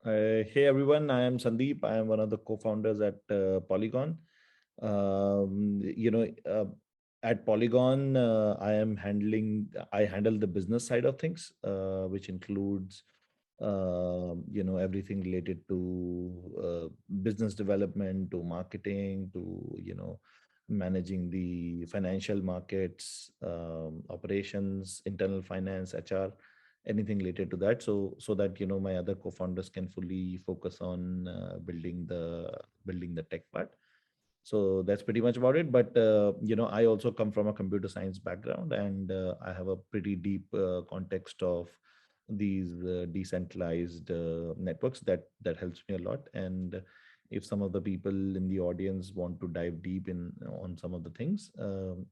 Hey everyone, I am Sandeep. I am one of the co-founders at Polygon. You know, at Polygon, I handle the business side of things, which includes, everything related to business development, to marketing, to, managing the financial markets, operations, internal finance, HR, anything related to that, so that my other co-founders can fully focus on building the tech part. So that's pretty much about it. But I also come from a computer science background, and I have a pretty deep context of these decentralized networks that helps me a lot. And if some of the people in the audience want to dive deep in on some of the things,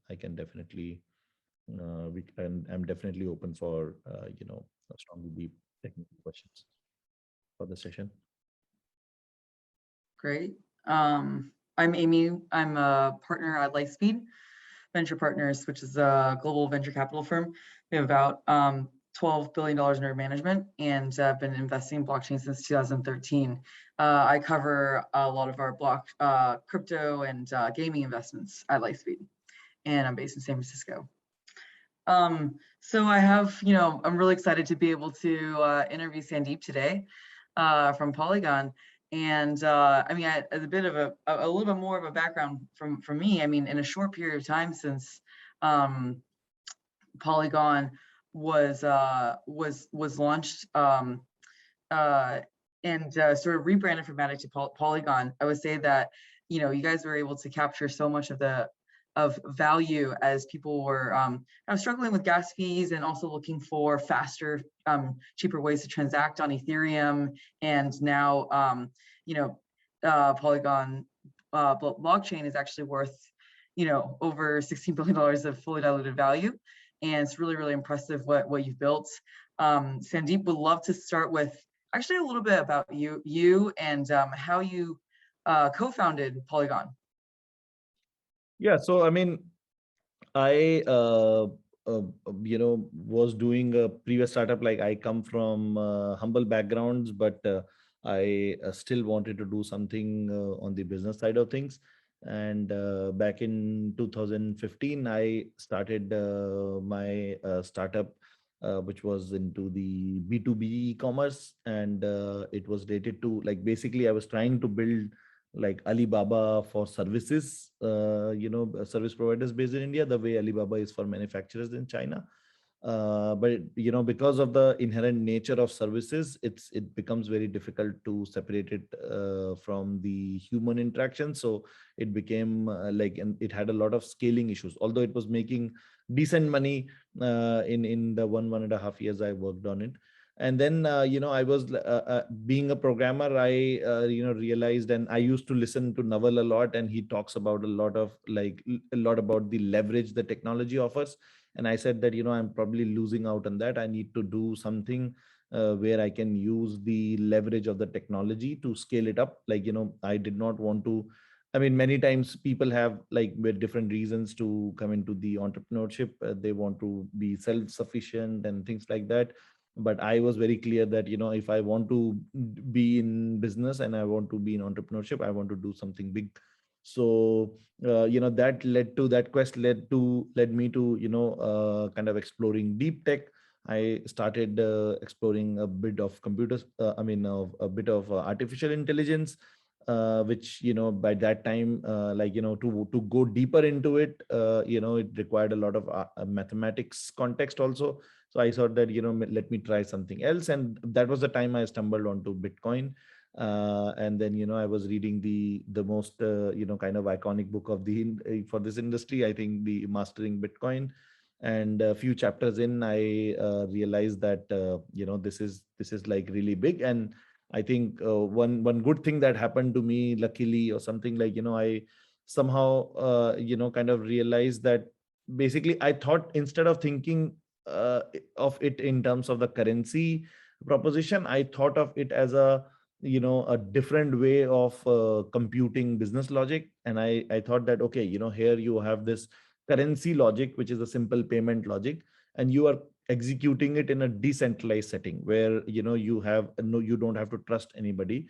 I can definitely I'm definitely open for a strongly deep technical questions for the session. Great. I'm Amy. I'm a partner at Lightspeed Venture Partners, which is a global venture capital firm. We have about $12 billion under management, and I've been investing in blockchain since 2013. I cover a lot of our crypto and gaming investments at Lightspeed, and I'm based in San Francisco. So I have, I'm really excited to be able to interview Sandeep today from Polygon. And I mean, as a bit of a little bit more of a background from me, I mean, in a short period of time since Polygon was launched and sort of rebranded from Matic to Polygon, I would say that you guys were able to capture so much of value as people were struggling with gas fees and also looking for faster, cheaper ways to transact on Ethereum. And now, Polygon blockchain is actually worth, over $16 billion of fully diluted value. And it's really, really impressive what you've built. Sandeep, would love to start with actually a little bit about you and how you co-founded Polygon. Yeah, so I mean, I was doing a previous startup. Like, I come from humble backgrounds, but I still wanted to do something on the business side of things. And back in 2015, I started my startup, which was into the B2B e-commerce, and it was related to, like, basically I was trying to build like Alibaba for services, service providers based in India, the way Alibaba is for manufacturers in China. But because of the inherent nature of services, it becomes very difficult to separate it from the human interaction. So it became and it had a lot of scaling issues. Although it was making decent money in the 1.5 years I worked on it. And then I was being a programmer, I realized, and I used to listen to Naval a lot, and he talks about a lot about the leverage the technology offers. And I said that I'm probably losing out on that. I need to do something where I can use the leverage of the technology to scale it up. I did not want to, I mean, many times people have with different reasons to come into the entrepreneurship. They want to be self-sufficient and things like that. But I was very clear that if I want to be in business and I want to be in entrepreneurship, I want to do something big. So that quest led me to kind of exploring deep tech. I started exploring a bit of computers, a bit of artificial intelligence, which by that time, to go deeper into it, it required a lot of mathematics context also. So I thought that let me try something else, and that was the time I stumbled onto Bitcoin. And then I was reading the most kind of iconic book of for this industry, I think, the Mastering Bitcoin. And a few chapters in, I realized that this is like really big. And I think one good thing that happened to me, luckily, or something, I somehow kind of realized that basically I thought, instead of thinking of it in terms of the currency proposition, I thought of it as a different way of computing business logic. And I thought that, okay, here you have this currency logic, which is a simple payment logic, and you are executing it in a decentralized setting where you don't have to trust anybody.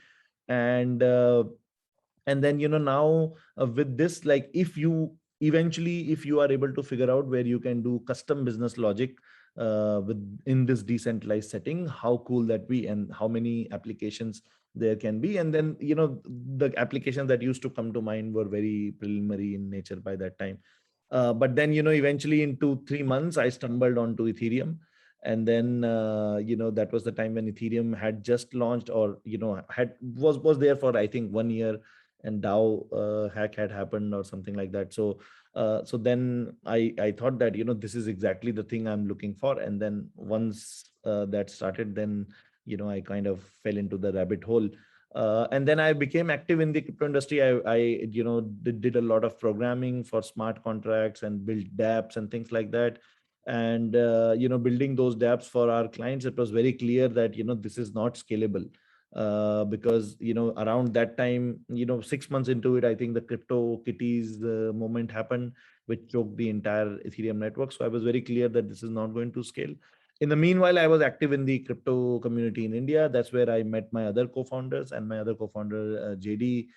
And then now with this, like, if you eventually, if you are able to figure out where you can do custom business logic in this decentralized setting, how cool that be, and how many applications there can be. And then the applications that used to come to mind were very preliminary in nature by that time. But then eventually in 2-3 months I stumbled onto Ethereum. And then that was the time when Ethereum had just launched, or had was there for I think 1 year, and DAO hack had happened or something like that. So then I thought that this is exactly the thing I'm looking for. And then once that started, then I kind of fell into the rabbit hole. And then I became active in the crypto industry. I did a lot of programming for smart contracts and built dApps and things like that. And building those dApps for our clients, it was very clear that this is not scalable. Because around that time, 6 months into it, I think the crypto kitties moment happened, which choked the entire Ethereum network. So I was very clear that this is not going to scale. In the meanwhile, I was active in the crypto community in India. That's where I met my other co-founders. And my other co-founder, JD,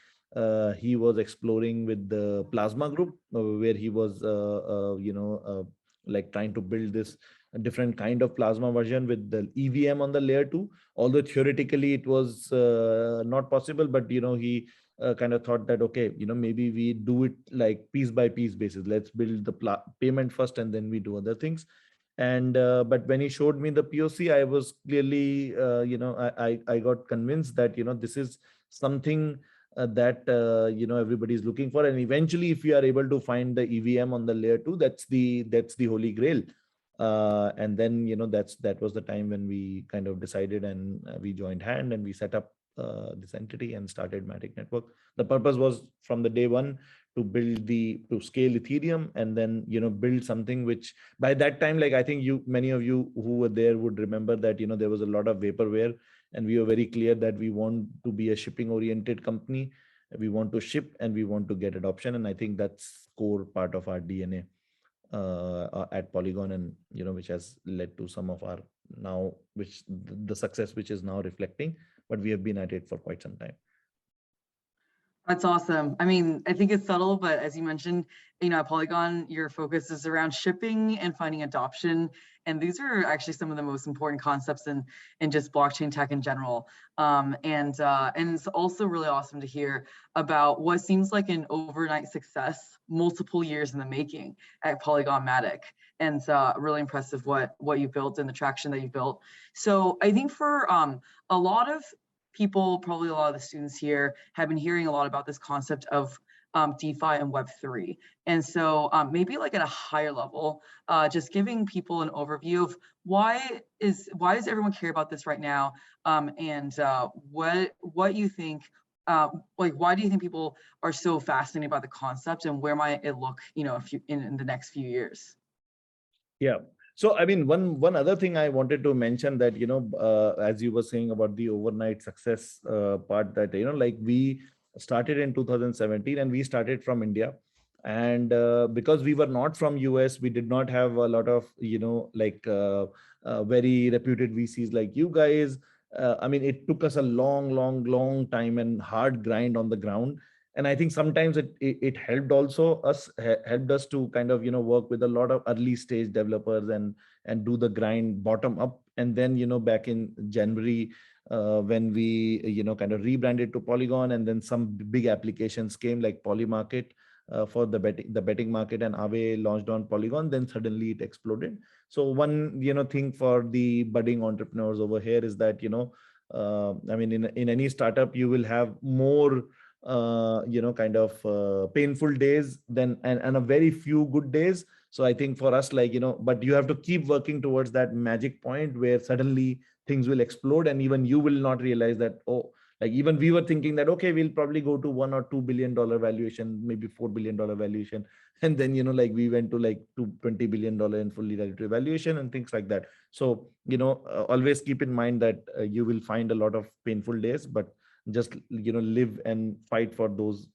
he was exploring with the Plasma Group, where he was like trying to build this different kind of Plasma version with the EVM on the layer 2. Although theoretically it was not possible, but he kind of thought that, okay, maybe we do it like piece by piece basis. Let's build the payment first, and then we do other things. And but when he showed me the POC, I was clearly I got convinced that this is something that everybody is looking for. And eventually, if we are able to find the EVM on the layer 2, that's the holy grail. And then that was the time when we kind of decided, and we joined hand, and we set up this entity and started Matic Network. The purpose was from the day one to scale Ethereum, and then build something which by that time, like, I think many of you who were there would remember that there was a lot of vaporware, and we were very clear that we want to be a shipping oriented company. We want to ship, and we want to get adoption, and I think that's core part of our DNA at Polygon, and which has led to some of our now, which the success which is now reflecting. But we have been at it for quite some time. That's awesome. I mean, I think it's subtle, but as you mentioned, at Polygon, your focus is around shipping and finding adoption. And these are actually some of the most important concepts in just blockchain tech in general. And it's also really awesome to hear about what seems like an overnight success, multiple years in the making at Polygon Matic. And really impressive what you built and the traction that you built. So I think for a lot of people, probably a lot of the students here, have been hearing a lot about this concept of DeFi and Web3. And so maybe like at a higher level, just giving people an overview of why does everyone care about this right now? And what you think, like, why do you think people are so fascinated by the concept, and where might it look, in the next few years? Yeah. So, I mean, one other thing I wanted to mention that, as you were saying about the overnight success part, that, like, we started in 2017, and we started from India. And because we were not from US, we did not have a lot of, very reputed VCs like you guys. I mean, it took us a long time and hard grind on the ground. And I think sometimes it helped helped us to kind of work with a lot of early stage developers and do the grind bottom up. And then back in January, when we kind of rebranded to Polygon, and then some big applications came like Polymarket for the betting market, and Aave launched on Polygon, then suddenly it exploded. So one thing for the budding entrepreneurs over here is that I mean, in any startup you will have more kind of painful days and a very few good days. So I think for us, like, but you have to keep working towards that magic point where suddenly things will explode, and even you will not realize that, oh, like, even we were thinking that, okay, we'll probably go to $1 or $2 billion valuation, maybe $4 billion valuation. And then, like, we went to like $20 billion in fully diluted valuation and things like that. So, always keep in mind that you will find a lot of painful days, but just live and fight for those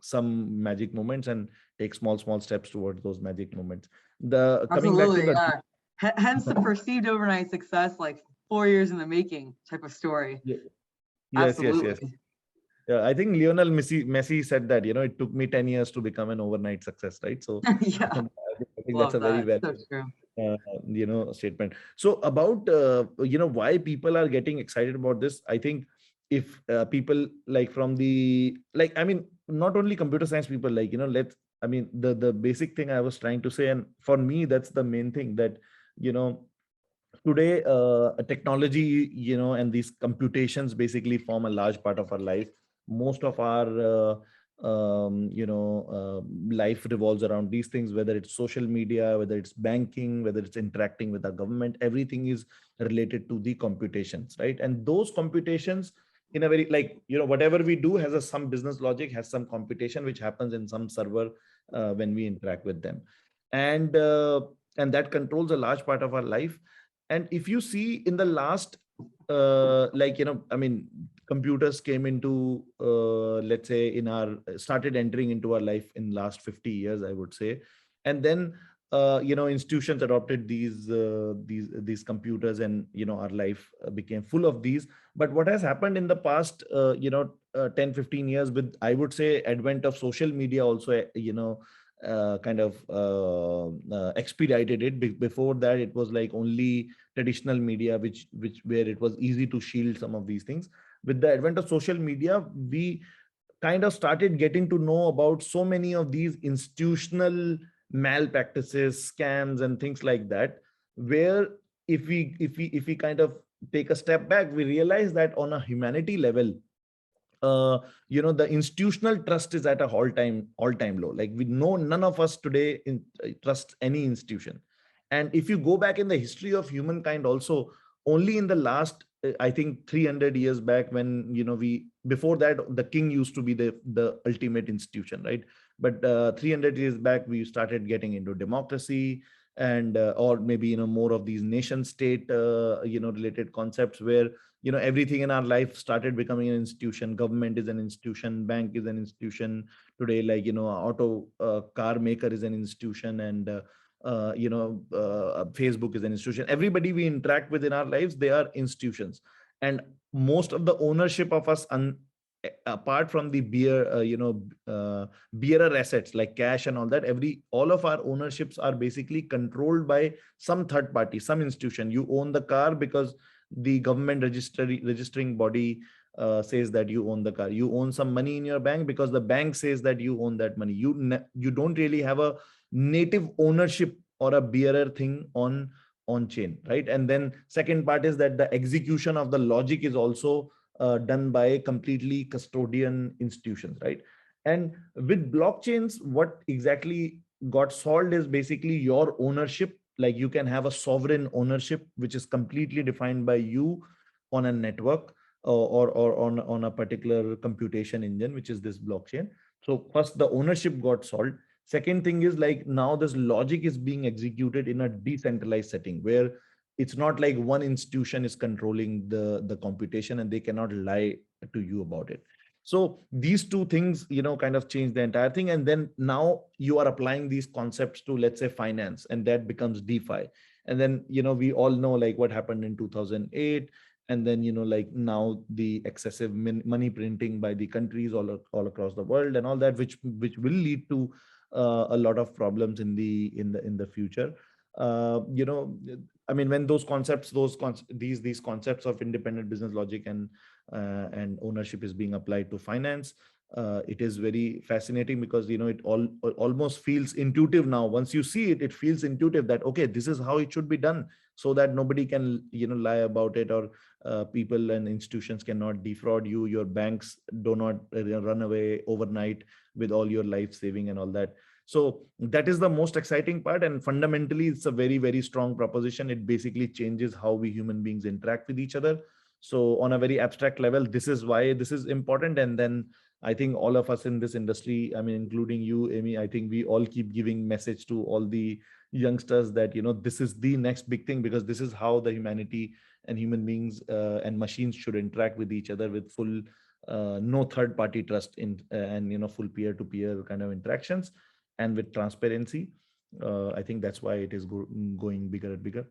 some magic moments, and take small steps towards those magic moments. Coming back to Absolutely, the yeah. Hence the perceived overnight success, like 4 years in the making type of story. Ye- Yes, yes, yes. Absolutely. Yeah, I think Lionel Messi said that, it took me 10 years to become an overnight success, right? So Yeah, I think that's love a very that. valid, So true. statement. So about, why people are getting excited about this, I think if people like from the, like, I mean, not only computer science people, like, I mean, the basic thing I was trying to say, and for me, that's the main thing that, you know, today technology, and these computations basically form a large part of our life. Most of our life revolves around these things, whether it's social media, whether it's banking, whether it's interacting with the government. Everything is related to the computations, right? And those computations, in a very, like, whatever we do has some business logic, has some computation which happens in some server when we interact with them. And uh, and that controls a large part of our life. And if you see in the last, I mean, computers came into, let's say, in our started entering into our life in last 50 years, I would say. And then, institutions adopted these computers, and, our life became full of these. But what has happened in the past, 10, 15 years, with, I would say, advent of social media also, kind of expedited it. Before that, it was like only traditional media, which where it was easy to shield some of these things. With the advent of social media, we kind of started getting to know about so many of these institutional malpractices, scams, and things like that, where if we kind of take a step back, we realize that on a humanity level, the institutional trust is at a all time low. Like, we know none of us today trust any institution. And if you go back in the history of humankind also, only in the last, I think 300 years back, when, we before that, the king used to be the ultimate institution, right? But 300 years back, we started getting into democracy, and or maybe, more of these nation state related concepts, where, everything in our life started becoming an institution. Government is an institution, bank is an institution today, like, auto car maker is an institution, and Facebook is an institution. Everybody we interact with in our lives, they are institutions. And most of the ownership of us, apart from the bearer assets like cash and all that, all of our ownerships are basically controlled by some third party, some institution. You own the car because the government registering body says that you own the car. You own some money in your bank because the bank says that you own that money. You don't really have a native ownership or a bearer thing on chain, right? And then second part is that the execution of the logic is also done by completely custodian institutions, right? And with blockchains, what exactly got solved is basically your ownership. Like, you can have a sovereign ownership which is completely defined by you on a network, or on a particular computation engine, which is this blockchain. So first, the ownership got solved. Second thing is, like, now this logic is being executed in a decentralized setting, where it's not like one institution is controlling the computation and they cannot lie to you about it. So these two things, kind of change the entire thing. And then now you are applying these concepts to, let's say, finance, and that becomes DeFi. And then, we all know, like, what happened in 2008. And then, like, now the excessive money printing by the countries all across the world, and all that, which will lead to a lot of problems in the future. You know, I mean, when those concepts, these concepts of independent business logic and ownership is being applied to finance, it is very fascinating, because, it almost feels intuitive now. Once you see it, it feels intuitive that, okay, this is how it should be done, so that nobody can, lie about it, or people and institutions cannot defraud you. Your banks do not run away overnight with all your life saving and all that. So that is the most exciting part. And fundamentally, it's a very, very strong proposition. It basically changes how we human beings interact with each other. So on a very abstract level, this is why this is important. And then I think all of us in this industry, I mean, including you, Amy, I think we all keep giving message to all the youngsters that, this is the next big thing, because this is how the humanity and human beings and machines should interact with each other, with full no third party trust in and full peer to peer kind of interactions, and with transparency. I think that's why it is going bigger and bigger.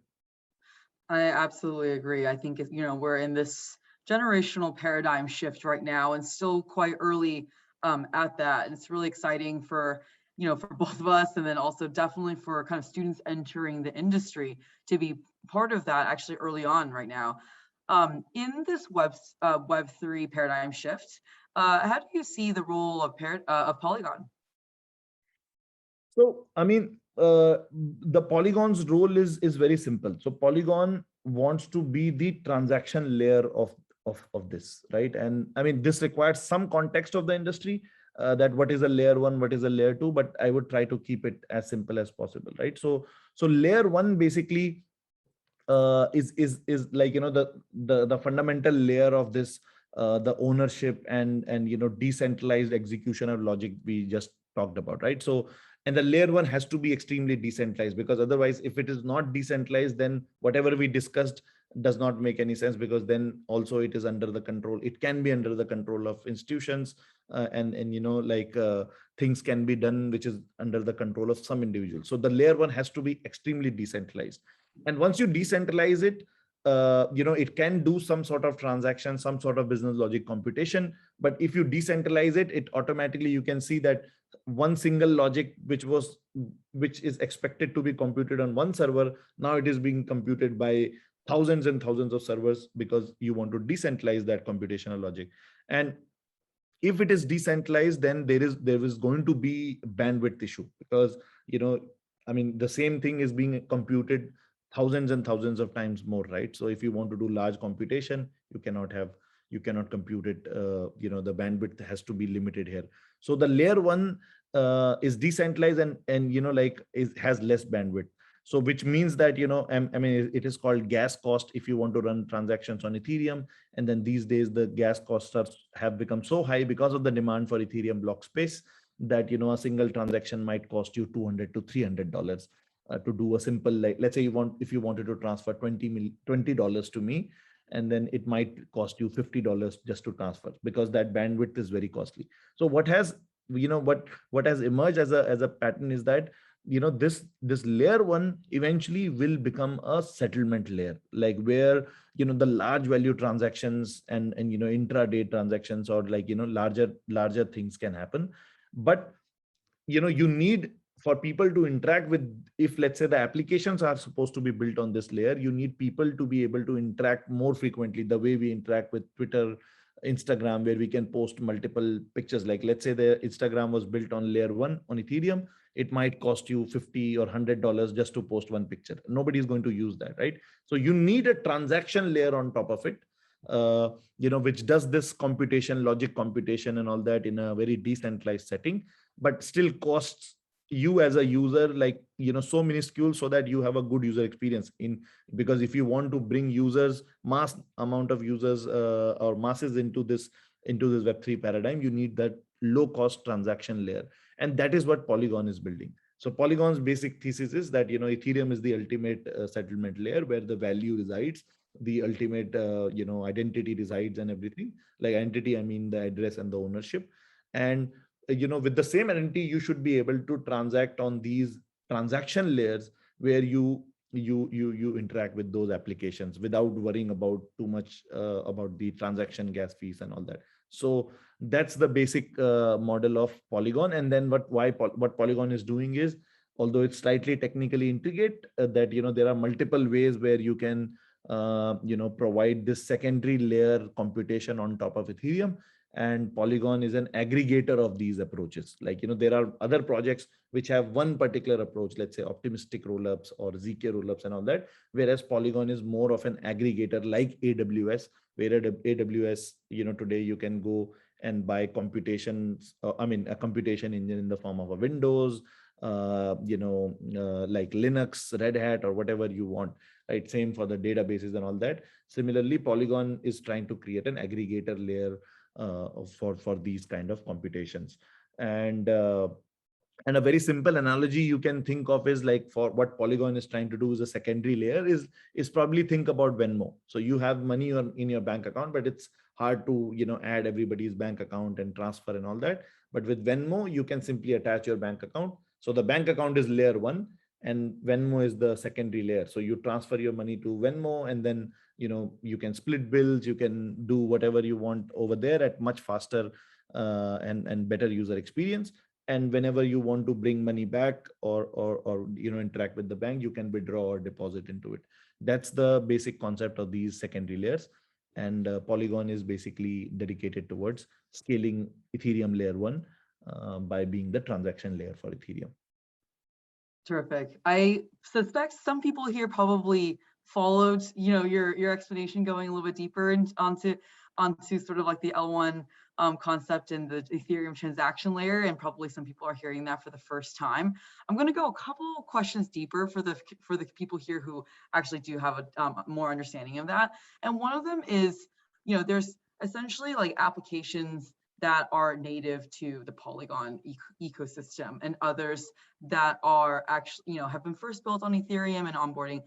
I absolutely agree. I think we're in this generational paradigm shift right now, and still quite early at that. And it's really exciting for for both of us, and then also definitely for kind of students entering the industry to be part of that actually early on right now. In this Web3 paradigm shift, how do you see the role of Polygon? So, I mean, the Polygon's role is very simple. So Polygon wants to be the transaction layer of this, right? And I mean, this requires some context of the industry, that what is a layer one, what is a layer two, but I would try to keep it as simple as possible, right? So layer one basically is like, the fundamental layer of this, the ownership and decentralized execution of logic we just talked about, right? So, and the layer one has to be extremely decentralized, because otherwise, if it is not decentralized, then whatever we discussed does not make any sense, because then also it is under the control, it can be under the control of institutions, and things can be done which is under the control of some individuals. So the layer one has to be extremely decentralized, and once you decentralize it, it can do some sort of transaction, some sort of business logic computation. But if you decentralize it, it automatically, you can see that one single logic which is expected to be computed on one server, now it is being computed by thousands and thousands of servers, because you want to decentralize that computational logic. And if it is decentralized, then there is going to be bandwidth issue, because I mean, the same thing is being computed thousands and thousands of times more, right? So if you want to do large computation, you cannot compute it. The bandwidth has to be limited here. So the layer one is decentralized, and has less bandwidth. So which means that, I mean, it is called gas cost if you want to run transactions on Ethereum. And then these days, the gas costs have become so high because of the demand for Ethereum block space, that a single transaction might cost you $200 to $300 to do a simple, like, let's say if you wanted to transfer $20 to me, and then it might cost you $50 just to transfer, because that bandwidth is very costly. So what has emerged as a pattern is that, this layer one eventually will become a settlement layer, like where the large value transactions and intraday transactions, or like larger things can happen. But you need, for people to interact with, if let's say the applications are supposed to be built on this layer, you need people to be able to interact more frequently, the way we interact with Twitter, Instagram, where we can post multiple pictures. Like, let's say the Instagram was built on layer one on Ethereum, it might cost you $50 or $100 just to post one picture. Nobody's going to use that, right? So you need a transaction layer on top of it, which does this computation, logic computation and all that in a very decentralized setting, but still costs you as a user, like, so minuscule, so that you have a good user experience because if you want to bring users, mass amount of users, or masses into this Web3 paradigm, you need that low cost transaction layer. And that is what Polygon is building. So Polygon's basic thesis is that, Ethereum is the ultimate settlement layer, where the value resides, the ultimate identity resides, and everything. Like identity, I mean the address and the ownership. And with the same entity, you should be able to transact on these transaction layers, where you interact with those applications without worrying about too much about the transaction gas fees and all that. So that's the basic model of Polygon. And then what Polygon is doing is, although it's slightly technically intricate, that there are multiple ways where you can provide this secondary layer computation on top of Ethereum. And Polygon is an aggregator of these approaches. Like, there are other projects which have one particular approach, let's say optimistic rollups or ZK rollups and all that, whereas Polygon is more of an aggregator, like AWS, where AWS, today you can go and buy computations, a computation engine in the form of a Windows, like Linux, Red Hat, or whatever you want, right? Same for the databases and all that. Similarly, Polygon is trying to create an aggregator layer for these kind of computations. And a very simple analogy you can think of is, like, for what Polygon is trying to do is a secondary layer is probably think about Venmo. So you have money in your bank account, but it's hard to add everybody's bank account and transfer and all that. But with Venmo, you can simply attach your bank account. So the bank account is layer one, and Venmo is the secondary layer. So you transfer your money to Venmo, and then you can split bills, you can do whatever you want over there at much faster and better user experience. And whenever you want to bring money back or interact with the bank, you can withdraw or deposit into it. That's the basic concept of these secondary layers. And Polygon is basically dedicated towards scaling Ethereum layer one by being the transaction layer for Ethereum. Terrific. I suspect some people here probably followed, your explanation, going a little bit deeper and onto sort of like the L1 concept and the Ethereum transaction layer, and probably some people are hearing that for the first time. I'm going to go a couple questions deeper for the people here who actually do have a more understanding of that. And one of them is, there's essentially like applications that are native to the Polygon ecosystem, and others that are actually, have been first built on Ethereum and onboarding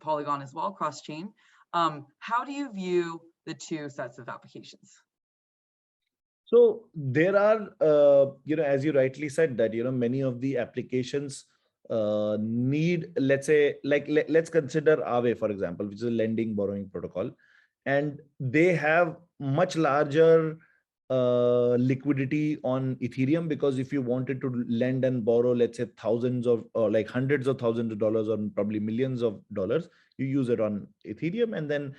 Polygon as well, cross-chain. How do you view the two sets of applications? So there are, as you rightly said, that, many of the applications need, let's say, like, let's consider Aave, for example, which is a lending borrowing protocol. And they have much larger liquidity on Ethereum, because if you wanted to lend and borrow, let's say thousands of, or like hundreds of thousands of dollars, or probably millions of dollars, you use it on Ethereum. And then,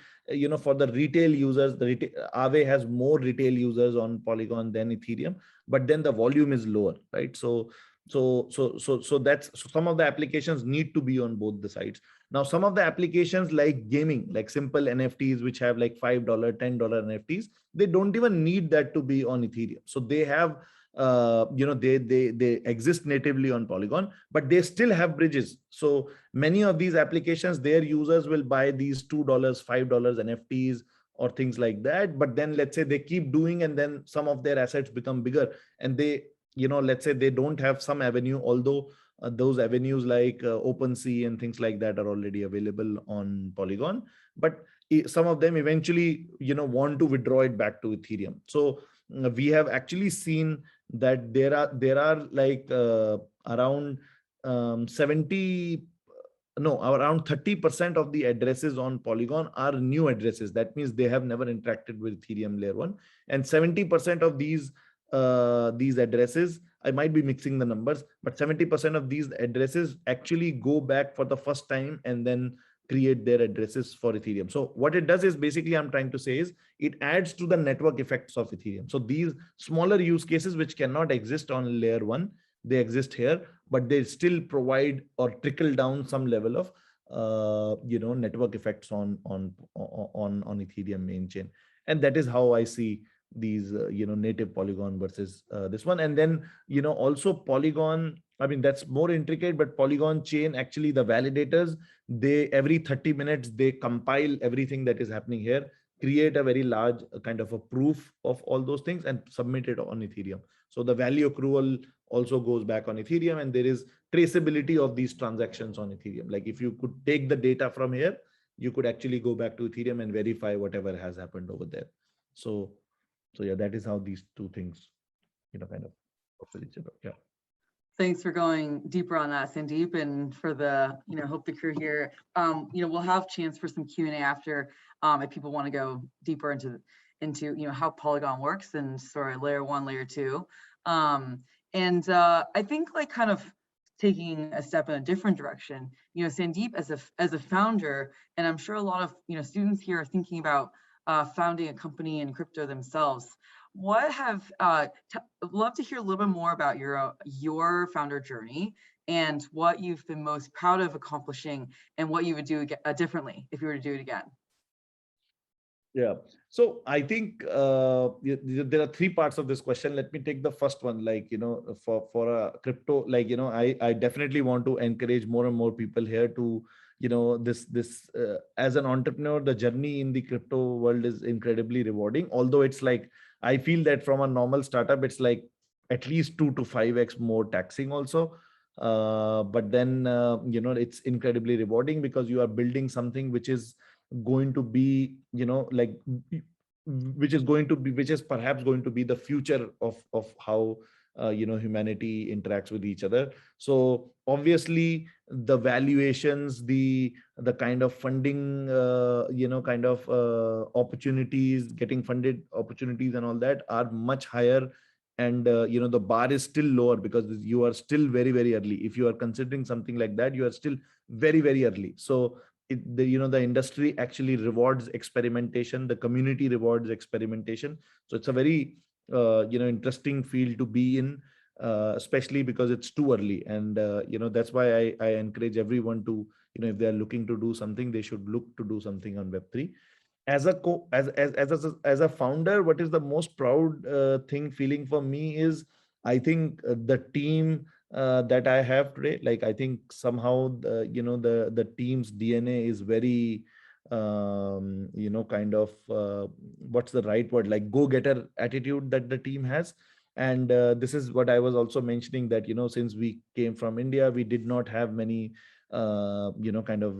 for the retail users, Aave has more retail users on Polygon than Ethereum, but then the volume is lower, right? So that's, so some of the applications need to be on both the sides. Now, some of the applications like gaming, like simple NFTs, which have like $5, $10 NFTs, they don't even need that to be on Ethereum. So they have, they exist natively on Polygon, but they still have bridges. So many of these applications, their users will buy these $2, $5 NFTs or things like that. But then let's say they keep doing, and then some of their assets become bigger, and they, let's say they don't have some avenue, although those avenues like OpenSea and things like that are already available on Polygon. But some of them eventually, want to withdraw it back to Ethereum. So we have actually seen that there are like around 30% of the addresses on Polygon are new addresses. That means they have never interacted with Ethereum layer one. And 70% of these addresses, I might be mixing the numbers, but 70% of these addresses actually go back for the first time and then create their addresses for Ethereum. So what it does is, basically, I'm trying to say is, it adds to the network effects of Ethereum. So these smaller use cases which cannot exist on layer one, they exist here, but they still provide or trickle down some level of network effects on Ethereum main chain. And that is how I see these native Polygon versus this one. And then also Polygon, I mean, that's more intricate, but Polygon chain, actually the validators, they every 30 minutes they compile everything that is happening here, create a very large kind of a proof of all those things, and submit it on Ethereum. So the value accrual also goes back on Ethereum, and there is traceability of these transactions on Ethereum. Like if you could take the data from here, you could actually go back to Ethereum and verify whatever has happened over there. So yeah, that is how these two things, kind of work with each other. Yeah. Thanks for going deeper on that, Sandeep, and for the, hope the crew here. We'll have chance for some Q&A after, if people want to go deeper into how Polygon works and sort of layer one, layer two. I think, like, kind of taking a step in a different direction, Sandeep, as a founder, and I'm sure a lot of students here are thinking about founding a company in crypto themselves. What have love to hear a little bit more about your founder journey, and what you've been most proud of accomplishing, and what you would do differently if you were to do it again. Yeah. So I think there are three parts of this question. Let me take the first one. Like, for a crypto, like, I definitely want to encourage more and more people here to, this as an entrepreneur, the journey in the crypto world is incredibly rewarding. Although it's like, I feel that from a normal startup, it's like at least 2 to 5x more taxing also. But then, it's incredibly rewarding, because you are building something which is going to be, which is perhaps going to be the future of how humanity interacts with each other. So obviously the valuations, the kind of funding, kind of opportunities, getting funded opportunities and all that are much higher. And the bar is still lower because you are still very, very early. If you are considering something like that, you are still very, very early. So the industry actually rewards experimentation, the community rewards experimentation. So it's a very interesting field to be in, especially because it's too early. And that's why I encourage everyone to, if they're looking to do something, they should look to do something on Web3. As a as a founder, what is the most proud thing feeling for me is, I think the team that I have today. Like, I think somehow the team's DNA is very kind of what's the right word, like go-getter attitude that the team has. And this is what I was also mentioning, that since we came from India, we did not have many kind of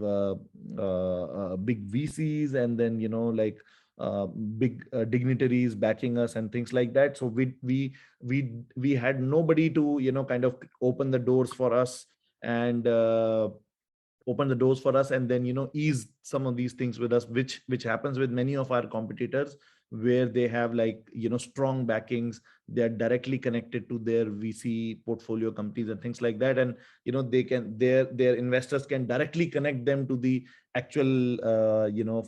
big VCs, and then like big dignitaries backing us and things like that. So we had nobody to kind of open the doors for us, and open the doors for us, and then ease some of these things with us, which happens with many of our competitors, where they have like strong backings. They are directly connected to their VC portfolio companies and things like that, and they can, their investors can directly connect them to the actual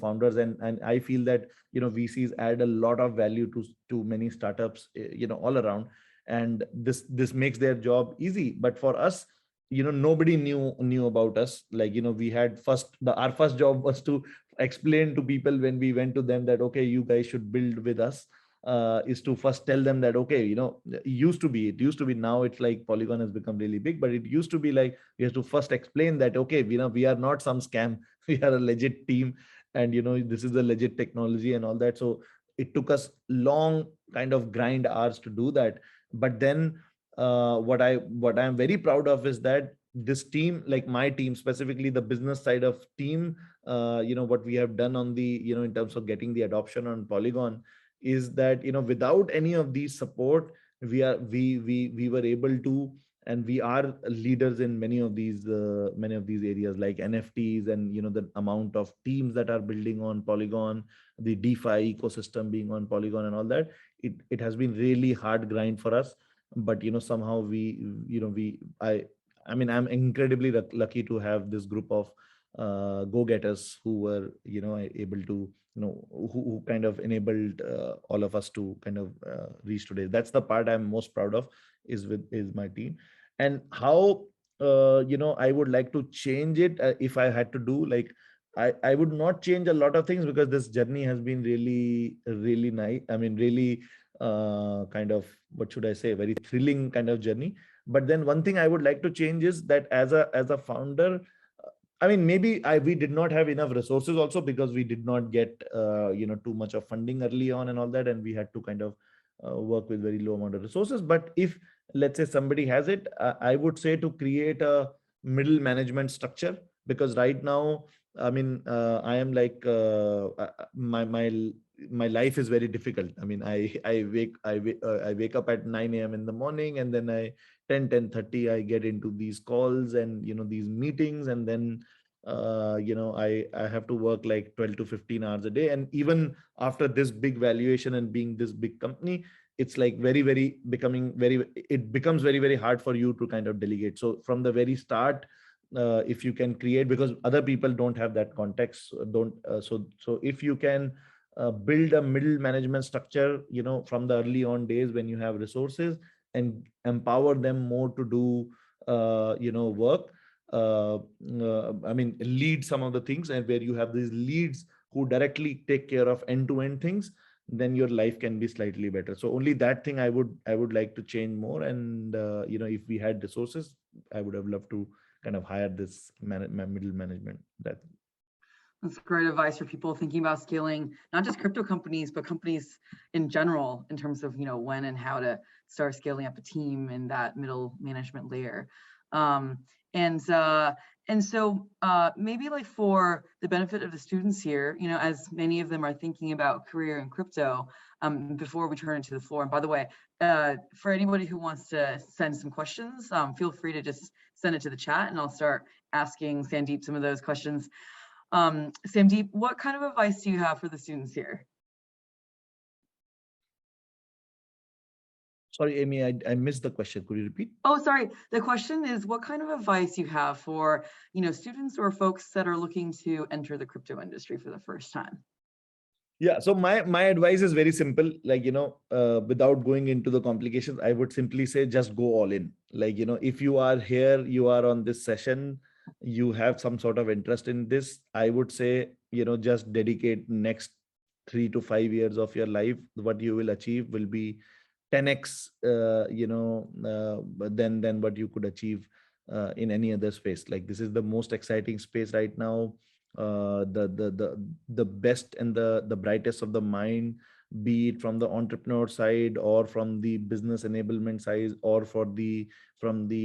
founders. And I feel that VCs add a lot of value to many startups all around, and this makes their job easy. But for us, nobody knew about us. Like, we had our first job was to explain to people when we went to them that, okay, you guys should build with us, is to first tell them that, okay, it used to be, now it's like Polygon has become really big, but it used to be like we have to first explain that, okay, we are not some scam. We are a legit team, and this is a legit technology and all that. So it took us long kind of grind hours to do that. But then what I'm very proud of is that this team, like my team, specifically the business side of team, what we have done on the, in terms of getting the adoption on Polygon, is that without any of these support, we were able to, and we are leaders in many of these areas, like NFTs, and the amount of teams that are building on Polygon, the DeFi ecosystem being on Polygon and all that. It has been really hard grind for us. But somehow we you know we I mean, I'm incredibly lucky to have this group of go-getters who were able to who kind of enabled all of us to kind of reach today. That's the part I'm most proud of, is my team. And how I would like to change it, if I had to do, like, I would not change a lot of things, because this journey has been really, really nice. I mean, really kind of, what should I say, very thrilling kind of journey. But then one thing I would like to change is that as a founder, I mean, maybe we did not have enough resources also, because we did not get too much of funding early on and all that, and we had to kind of work with very low amount of resources. But if, let's say, somebody has it, I would say to create a middle management structure. Because right now, I mean, I am like my life is very difficult. I mean, I wake up at 9 a.m. in the morning, and then 10:30 I get into these calls and these meetings, and then I have to work like 12 to 15 hours a day. And even after this big valuation and being this big company, it's like very, very it becomes very, very hard for you to kind of delegate. So from the very start, if you can create, because other people don't have that context, don't so if you can build a middle management structure from the early on days when you have resources, and empower them more to do work, I mean, lead some of the things, and where you have these leads who directly take care of end-to-end things, then your life can be slightly better. So only that thing I would like to change more. And if we had resources, I would have loved to kind of hire this middle management. That's great advice for people thinking about scaling, not just crypto companies, but companies in general, in terms of when and how to start scaling up a team in that middle management layer. And so maybe, like, for the benefit of the students here, as many of them are thinking about career in crypto, before we turn it to the floor. And by the way, for anybody who wants to send some questions, feel free to just send it to the chat and I'll start asking Sandeep some of those questions. Sandeep, what kind of advice do you have for the students here? Sorry, Amy, I missed the question. Could you repeat? Oh, sorry. The question is, what kind of advice you have for, students or folks that are looking to enter the crypto industry for the first time? Yeah, so my advice is very simple. Like, without going into the complications, I would simply say just go all in. Like, if you are here, you are on this session, you have some sort of interest in this, I would say, just dedicate next 3 to 5 years of your life. What you will achieve will be 10x, than what you could achieve in any other space. Like, this is the most exciting space right now. The best and the brightest of the mind, be it from the entrepreneur side or from the business enablement side or from the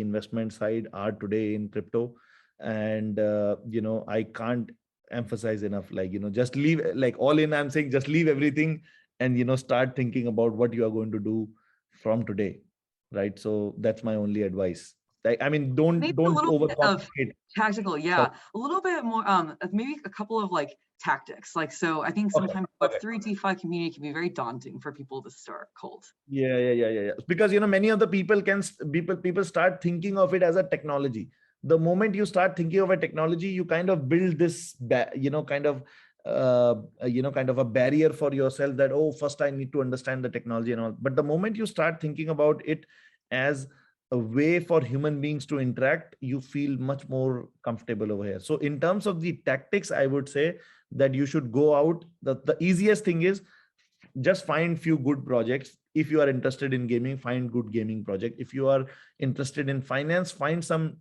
investment side, are today in crypto. And I can't emphasize enough, like, just leave, like, all in, I'm saying just leave everything and start thinking about what you are going to do from today, right? So that's my only advice. Like, I mean, Maybe a don't little bit of overcomplicate. tactical, yeah. A little bit more, maybe a couple of like tactics. Like, so I think Okay. sometimes Web3 DeFi community can be very daunting for people to start cold. Yeah. Because many of the people start thinking of it as a technology. The moment you start thinking of a technology, you kind of build this, kind of a barrier for yourself that, oh, first I need to understand the technology and all. But the moment you start thinking about it as a way for human beings to interact, you feel much more comfortable over here. So in terms of the tactics, I would say that you should go out. The easiest thing is just find few good projects. If you are interested in gaming, find good gaming project. If you are interested in finance, find some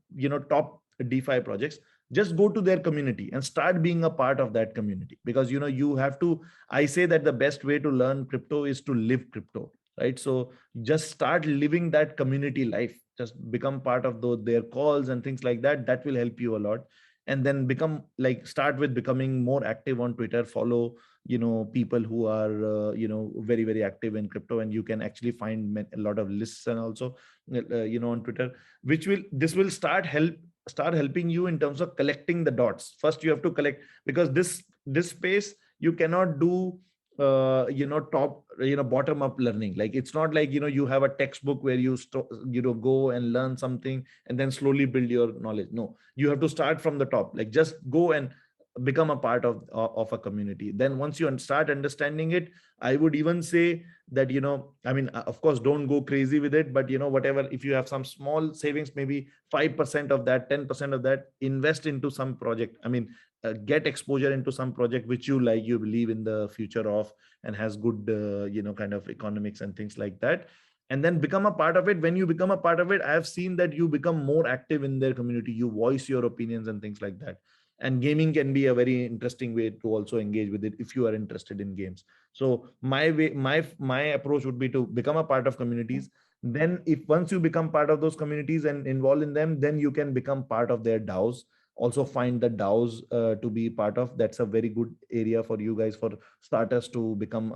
top DeFi projects. Just go to their community and start being a part of that community, because you have to, I say that the best way to learn crypto is to live crypto, right? So just start living that community life, just become part of their calls and things like that. That will help you a lot. And then start with becoming more active on Twitter. Follow people who are very, very active in crypto, and you can actually find a lot of lists, and also on Twitter, this will start helping you in terms of collecting the dots. First you have to collect, because this space you cannot do top bottom up learning. Like, it's not like you have a textbook where go and learn something and then slowly build your knowledge. No, you have to start from the top. Like, just go and become a part of a community. Then once you start understanding it, I would even say that I mean, of course, don't go crazy with it, but whatever, if you have some small savings, maybe 5% of that, 10% of that, invest into some project. I mean, get exposure into some project which you like, you believe in the future of, and has good kind of economics and things like that, and then become a part of it. When you become a part of it, I have seen that you become more active in their community, you voice your opinions and things like that. And gaming can be a very interesting way to also engage with it if you are interested in games. So my approach would be to become a part of communities. Then if once you become part of those communities and involved in them, then you can become part of their DAOs. Also find the DAOs to be part of. That's a very good area for you guys, for starters, to become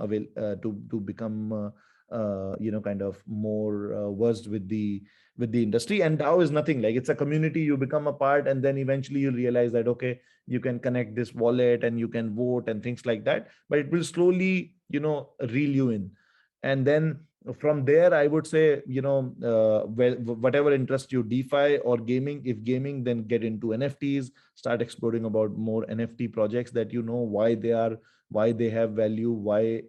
to become kind of more versed with the industry. And DAO is nothing, like, it's a community. You become a part, and then eventually you'll realize that, okay, you can connect this wallet and you can vote and things like that, but it will slowly reel you in. And then from there, I would say, whatever interests you, DeFi or gaming. If gaming, then get into NFTs, start exploring about more NFT projects that why they have value, why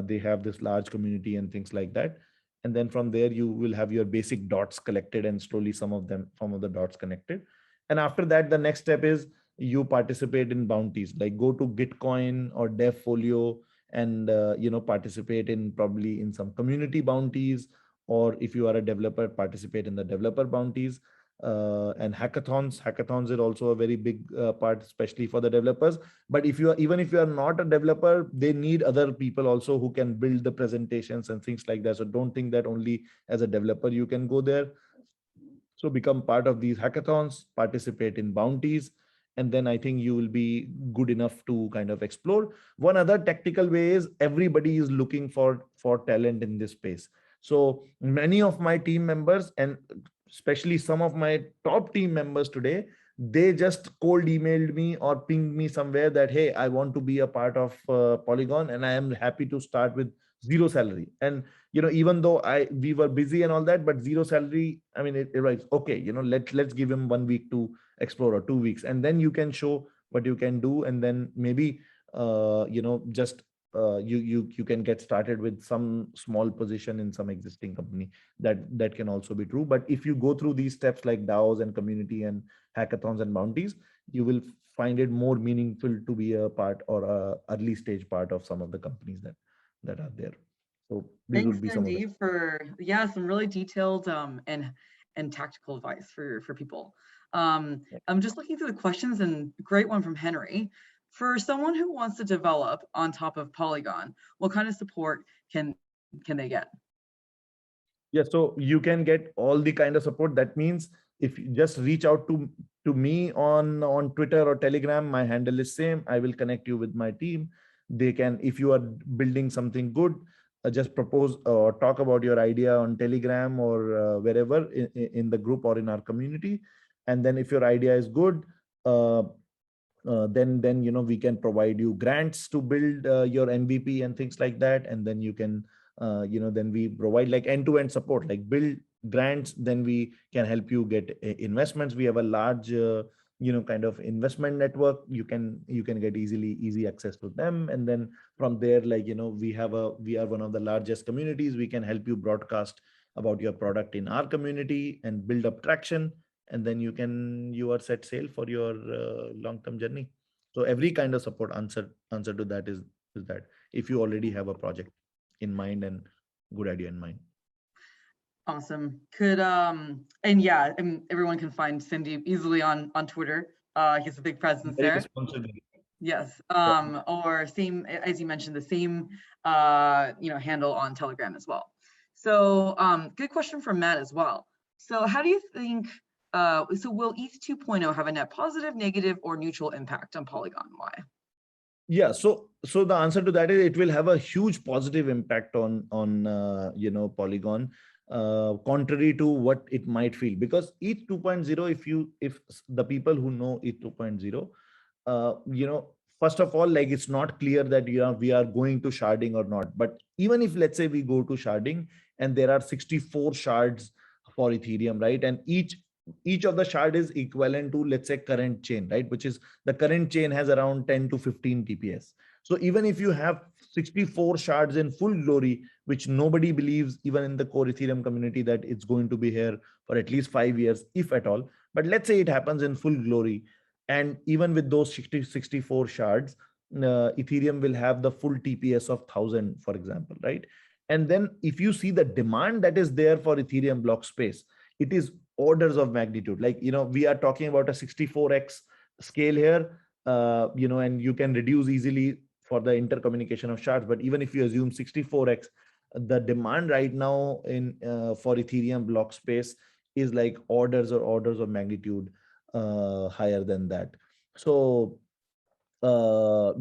they have this large community and things like that. And then from there you will have your basic dots collected, and slowly some of the dots connected. And after that, the next step is you participate in bounties, like go to Gitcoin or Devfolio, and participate in, probably in some community bounties, or if you are a developer, participate in the developer bounties. And hackathons is also a very big part, especially for the developers. But even if you are not a developer, they need other people also who can build the presentations and things like that. So don't think that only as a developer you can go there. So become part of these hackathons, participate in bounties. and then I think you will be good enough to kind of explore. One other tactical way is everybody is looking for talent in this space. So many of my team members, and especially some of my top team members today, they just cold emailed me or pinged me somewhere that, hey, I want to be a part of Polygon, and I am happy to start with zero salary. And even though we were busy and all that, but zero salary, I mean, it writes, okay, let's give him 1 week to explore, or 2 weeks, and then you can show what you can do, and then maybe just you can get started with some small position in some existing company. That can also be true. But if you go through these steps like DAOs and community and hackathons and bounties, you will find it more meaningful to be a part or a early stage part of some of the companies that are there. So these Thanks, would be some of the. Sandeep, for some really detailed and tactical advice for people. I'm just looking through the questions, and great one from Henry. For someone who wants to develop on top of Polygon, what kind of support can they get? Yeah, so you can get all the kind of support. That means if you just reach out to me on Twitter or Telegram, my handle is same. I will connect you with my team. They can, if you are building something good, just propose or talk about your idea on Telegram or wherever in the group or in our community. And then if your idea is good, then we can provide you grants to build your MVP and things like that. And then you can then we provide like end-to-end support, like build grants. Then we can help you get investments. We have a large kind of investment network. You can get easy access to them. And then from there, like we are one of the largest communities. We can help you broadcast about your product in our community and build up traction, and then you are set sail for your long-term journey. So every kind of support answer to that is that, if you already have a project in mind and good idea in mind. Awesome. Could and yeah, and everyone can find Sandeep easily on Twitter. He's a big presence Very there. responsible. Yes. Or same, as you mentioned, the same handle on Telegram as well. So good question from Matt as well. So how do you think so will ETH 2.0 have a net positive, negative, or neutral impact on Polygon? Why? Yeah, so the answer to that is it will have a huge positive impact on Polygon, contrary to what it might feel. Because ETH 2.0, if the people who know ETH 2.0, first of all, like, it's not clear that we are going to sharding or not. But even if, let's say, we go to sharding and there are 64 shards for Ethereum, right? And each of the shard is equivalent to, let's say, current chain, right? Which is, the current chain has around 10 to 15 TPS. So even if you have 64 shards in full glory, which nobody believes, even in the core Ethereum community, that it's going to be here for at least 5 years, if at all. But let's say it happens in full glory. And even with those 64 shards, Ethereum will have the full TPS of 1000, for example, right? And then if you see the demand that is there for Ethereum block space, it is orders of magnitude. Like, we are talking about a 64x scale here, and you can reduce easily for the intercommunication of shards. But even if you assume 64x, the demand right now for Ethereum block space is like orders of magnitude higher than that. So what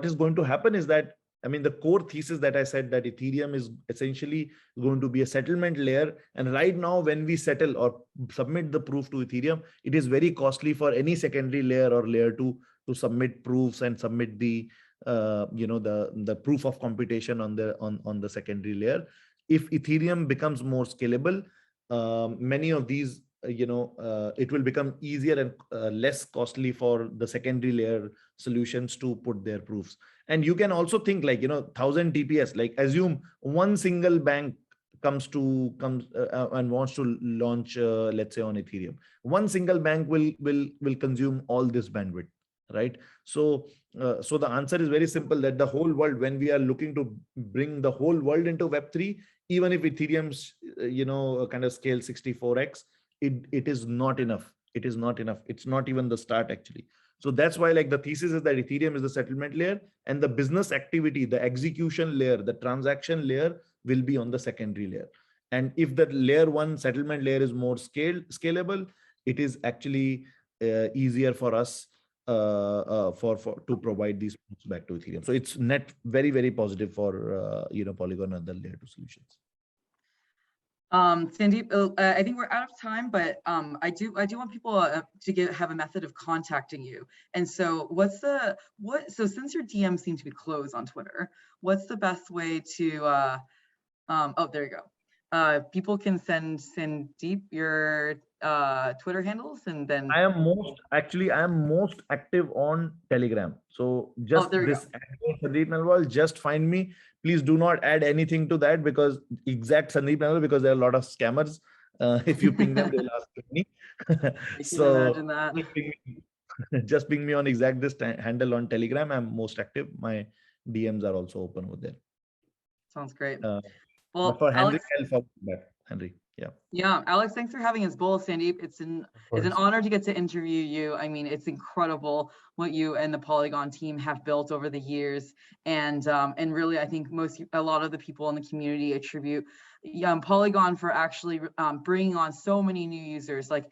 is going to happen is that, I mean, the core thesis that I said, that Ethereum is essentially going to be a settlement layer. And right now, when we settle or submit the proof to Ethereum, it is very costly for any secondary layer or layer to submit proofs and submit the the proof of computation on the secondary layer. If Ethereum becomes more scalable, many of these, it will become easier and less costly for the secondary layer solutions to put their proofs. And you can also think like, 1000 TPS, like assume one single bank comes and wants to launch, let's say, on Ethereum. One single bank will consume all this bandwidth, right? So the answer is very simple, that the whole world, when we are looking to bring the whole world into Web3, even if Ethereum's kind of scale 64x, it is not enough. It is not enough. It's not even the start, actually. So that's why, like, the thesis is that Ethereum is the settlement layer, and the business activity, the execution layer, the transaction layer will be on the secondary layer. And if the layer one settlement layer is more scalable, it is actually easier for us for to provide these proofs back to Ethereum. So it's net very, very positive for Polygon and the layer 2 solutions. Sandeep, I think we're out of time, but I do want people to have a method of contacting you. And so so since your DMs seem to be closed on Twitter, what's the best way to oh, there you go. People can send Sandeep your Twitter handles, and then I am most active on Telegram. So just there we this go. Sandeep Nailwal, just find me. Please do not add anything to that because exact Sandeep Nailwal, because there are a lot of scammers. If you ping them, they'll ask me. I can So imagine that. just ping me on exact this handle on Telegram. I'm most active. My DMs are also open over there. Sounds great. But Well, for Henry, Alex, I'll follow that. Henry, yeah. Yeah, Alex, thanks for having us both, Sandeep. It's an honor to get to interview you. I mean, it's incredible what you and the Polygon team have built over the years, and really, I think a lot of the people in the community attribute Polygon for actually bringing on so many new users, like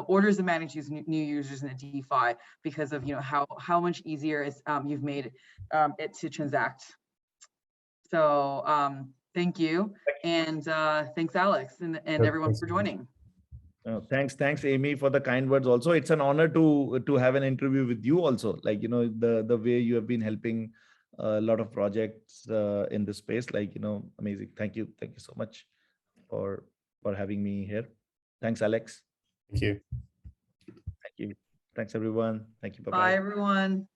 orders of magnitude new users in the DeFi because of how much easier you've made it to transact. So thank you. And thanks, Alex, and everyone for joining. Thanks, Amy, for the kind words. Also, it's an honor to have an interview with you. Also, like the way you have been helping a lot of projects in this space. Like amazing. Thank you so much for having me here. Thanks, Alex. Thank you. Thank you. Thanks, everyone. Thank you. Bye, everyone.